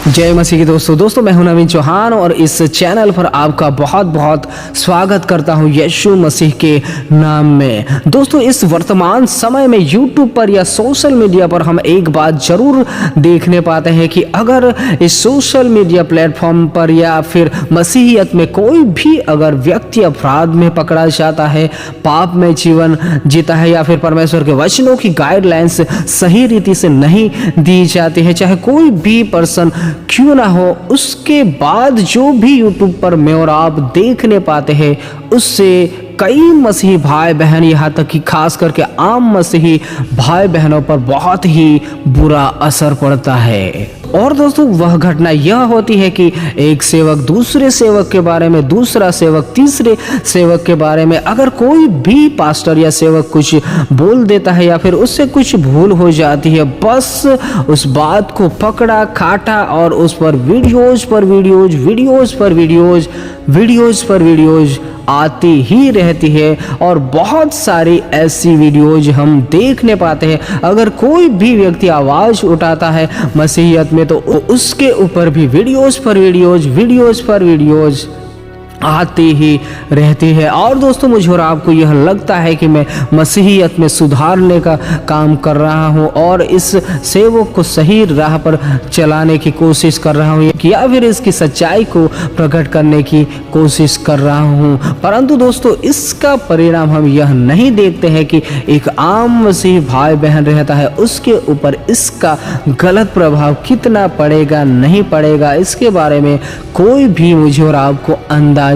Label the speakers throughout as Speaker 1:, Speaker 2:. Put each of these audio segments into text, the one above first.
Speaker 1: जय मसीह के दोस्तों मैं हूं नवीन चौहान और इस चैनल पर आपका बहुत बहुत स्वागत करता हूं यीशु मसीह के नाम में। दोस्तों, इस वर्तमान समय में YouTube पर या सोशल मीडिया पर हम एक बात जरूर देखने पाते हैं कि अगर इस सोशल मीडिया प्लेटफॉर्म पर या फिर मसीहियत में कोई भी अगर व्यक्ति अपराध में पकड़ा जाता है, पाप में जीवन जीता है या फिर परमेश्वर के वचनों की गाइडलाइंस सही रीति से नहीं दी जाती है, चाहे कोई भी पर्सन क्यों ना हो, उसके बाद जो भी यूट्यूब पर मैं और आप देखने पाते हैं उससे कई मसीही भाई बहन, यहाँ तक कि खास करके आम मसीही भाई बहनों पर बहुत ही बुरा असर पड़ता है। और दोस्तों, वह घटना यह होती है कि एक सेवक दूसरे सेवक के बारे में, दूसरा सेवक तीसरे सेवक के बारे में अगर कोई भी पास्टर या सेवक कुछ बोल देता है या फिर उससे कुछ भूल हो जाती है, बस उस बात को पकड़ा काटा और उस पर वीडियोज पर वीडियोज आती ही रहती है। और बहुत सारी ऐसी वीडियोज हम देखने पाते हैं। अगर कोई भी व्यक्ति आवाज उठाता है मसीहियत में तो उसके ऊपर भी वीडियोज पर वीडियोज आती ही रहती है। और दोस्तों, मुझे और आपको यह लगता है कि मैं मसीहियत में सुधारने का काम कर रहा हूं और इस सेवक को सही राह पर चलाने की कोशिश कर रहा हूं या फिर इसकी सच्चाई को प्रकट करने की कोशिश कर रहा हूं। परंतु दोस्तों, इसका परिणाम हम यह नहीं देखते हैं कि एक आम मसीही भाई बहन रहता है, उसके ऊपर इसका गलत प्रभाव कितना पड़ेगा नहीं पड़ेगा, इसके बारे में कोई भी मुझे और आपको अंदाजा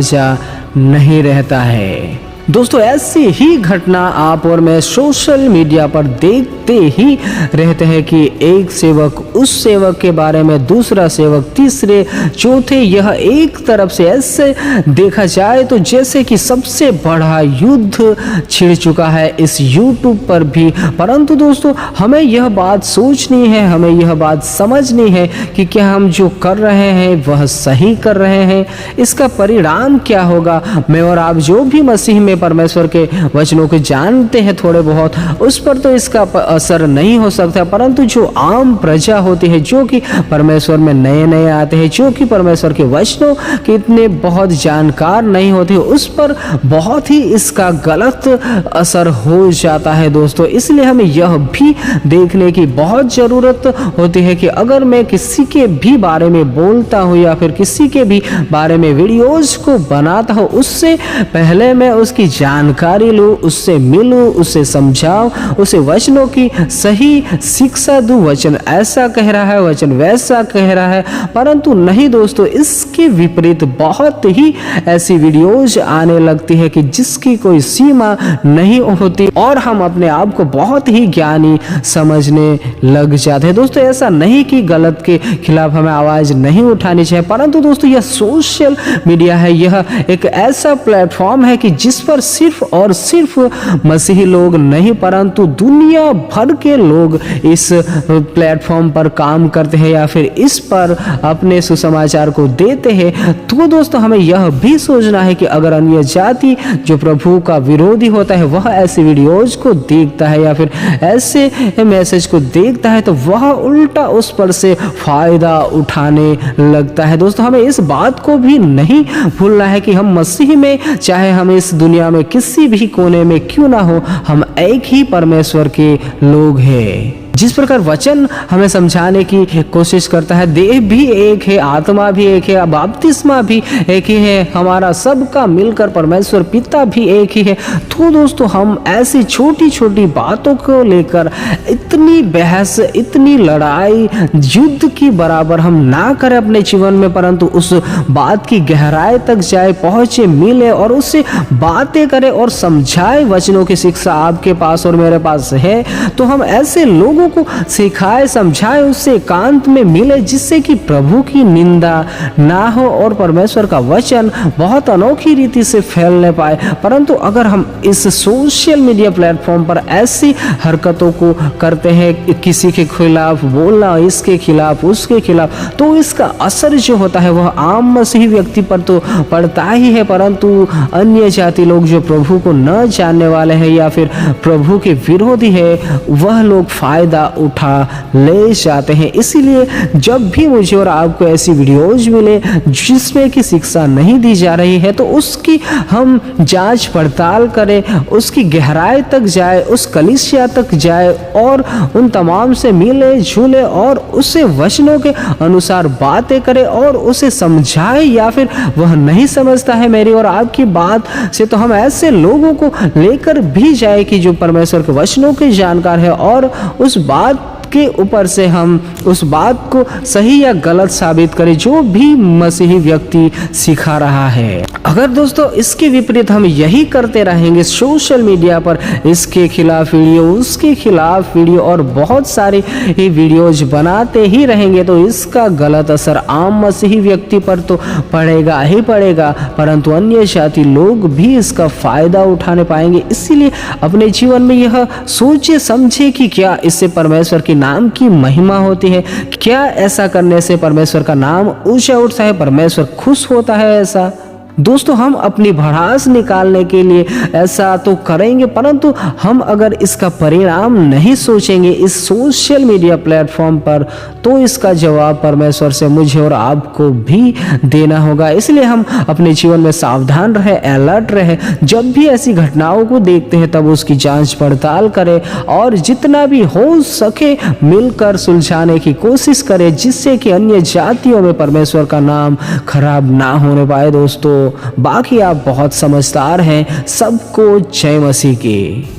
Speaker 1: नहीं रहता है। दोस्तों, ऐसी ही घटना आप और मैं सोशल मीडिया पर देखते ही रहते हैं कि एक सेवक उस सेवक के बारे में, दूसरा सेवक तीसरे चौथे, यह एक तरफ से ऐसे देखा जाए तो जैसे कि सबसे बड़ा युद्ध छिड़ चुका है इस YouTube पर भी। परंतु दोस्तों, हमें यह बात सोचनी है, हमें यह बात समझनी है कि क्या हम जो कर रहे हैं वह सही कर रहे हैं, इसका परिणाम क्या होगा। मैं और आप जो भी मसीह में परमेश्वर के वचनों को जानते हैं थोड़े बहुत, उस पर तो इसका असर नहीं हो सकता, परंतु जो आम प्रजा होती है, जो कि परमेश्वर में नए नए आते हैं, जो कि परमेश्वर के वचनों के इतने बहुत जानकार नहीं होते, उस पर बहुत ही इसका गलत असर हो जाता है। दोस्तों, इसलिए हमें यह भी देखने की बहुत ज़रूरत होती है कि अगर मैं किसी के भी बारे में बोलता हूँ या फिर किसी के भी बारे में वीडियोज को बनाता हूँ, उससे पहले मैं उसकी जानकारी लूं, उससे मिलूं, उसे समझाऊं, उसे वचनों की सही शिक्षा दूं। वचन ऐसा कह रहा है, वचन वैसा कह रहा है, परंतु नहीं दोस्तों, इसके विपरीत बहुत ही ऐसी वीडियोज आने लगती है कि जिसकी कोई सीमा नहीं होती और हम अपने आप को बहुत ही ज्ञानी समझने लग जाते हैं। दोस्तों, ऐसा नहीं कि गलत के खिलाफ हमें आवाज नहीं उठानी चाहिए, परंतु दोस्तों, यह सोशल मीडिया है, यह एक ऐसा प्लेटफॉर्म है कि जिस पर सिर्फ और सिर्फ मसीही लोग नहीं परंतु दुनिया भर के लोग इस प्लेटफॉर्म पर काम करते हैं या फिर इस पर अपने सुसमाचार को देते हैं। तो दोस्तों, हमें यह भी सोचना है कि अगर अन्य जाति जो प्रभु का विरोधी होता है वह ऐसे वीडियोज को देखता है या फिर ऐसे मैसेज को देखता है तो वह उल्टा उस पर से फायदा उठाने लगता है। दोस्तों, हमें इस बात को भी नहीं भूलना है कि हम मसीह में, चाहे हम इस दुनिया में किसी भी कोने में क्यों ना हो, हम एक ही परमेश्वर के लोग हैं। जिस प्रकार वचन हमें समझाने की कोशिश करता है, देह भी एक है, आत्मा भी एक है, बपतिस्मा भी एक ही है, हमारा सबका मिलकर परमेश्वर पिता भी एक ही है। तो दोस्तों, हम ऐसी छोटी छोटी बातों को लेकर इतनी बहस, इतनी लड़ाई, युद्ध की बराबर हम ना करें अपने जीवन में, परंतु उस बात की गहराई तक जाए, पहुंचे, मिले और उससे बातें करें और समझाए। वचनों की शिक्षा आपके पास और मेरे पास है, तो हम ऐसे लोगों को सिखाए, समझाए, उससे एकांत में मिले, जिससे कि प्रभु की निंदा ना हो और परमेश्वर का वचन बहुत अनोखी रीति से फैलने पाए। परंतु अगर हम इस सोशल मीडिया प्लेटफॉर्म पर ऐसी हरकतों को करते हैं, किसी के खिलाफ बोलना, इसके खिलाफ, उसके खिलाफ, तो इसका असर जो होता है वह आम मसीही व्यक्ति पर तो पड़ता ही है, परंतु अन्य जाति लोग जो प्रभु को न जानने वाले हैं या फिर प्रभु के विरोधी है, वह लोग फायदा फ़ायदा उठा ले जाते हैं। इसीलिए जब भी मुझे और आपको ऐसी वीडियोज़ मिले जिसमें कि शिक्षा नहीं दी जा रही है तो उसकी हम जांच पड़ताल करें, उसकी गहराई तक जाए, उस कलीसिया तक जाए और उन तमाम से मिले जुले और उससे वचनों के अनुसार बातें करें और उसे समझाए, या फिर वह नहीं समझता है मेरी और आपकी बात से तो हम ऐसे लोगों को लेकर भी जाए कि जो परमेश्वर के वचनों के जानकार है और उस बात के ऊपर से हम उस बात को सही या गलत साबित करें जो भी मसीही व्यक्ति सिखा रहा है। अगर दोस्तों इसके विपरीत हम यही करते रहेंगे, सोशल मीडिया पर इसके खिलाफ वीडियो, उसके खिलाफ वीडियो और बहुत सारे ही वीडियोज बनाते ही रहेंगे, तो इसका गलत असर आम मसीही व्यक्ति पर तो पड़ेगा ही पड़ेगा, परंतु अन्य जाति लोग भी इसका फायदा उठाने पाएंगे। इसीलिए अपने जीवन में यह सोचे समझे कि क्या इससे परमेश्वर के नाम की महिमा होती है, क्या ऐसा करने से परमेश्वर का नाम ऊंचा उठता है, परमेश्वर खुश होता है। ऐसा दोस्तों हम अपनी भड़ास निकालने के लिए ऐसा तो करेंगे, परंतु हम अगर इसका परिणाम नहीं सोचेंगे इस सोशल मीडिया प्लेटफॉर्म पर तो इसका जवाब परमेश्वर से मुझे और आपको भी देना होगा। इसलिए हम अपने जीवन में सावधान रहे, अलर्ट रहे, जब भी ऐसी घटनाओं को देखते हैं तब उसकी जांच पड़ताल करें और जितना भी हो सके मिलकर सुलझाने की कोशिश करें, जिससे कि अन्य जातियों में परमेश्वर का नाम खराब ना होने पाए। दोस्तों बाकी आप बहुत समझदार हैं। सबको जय मसीह की।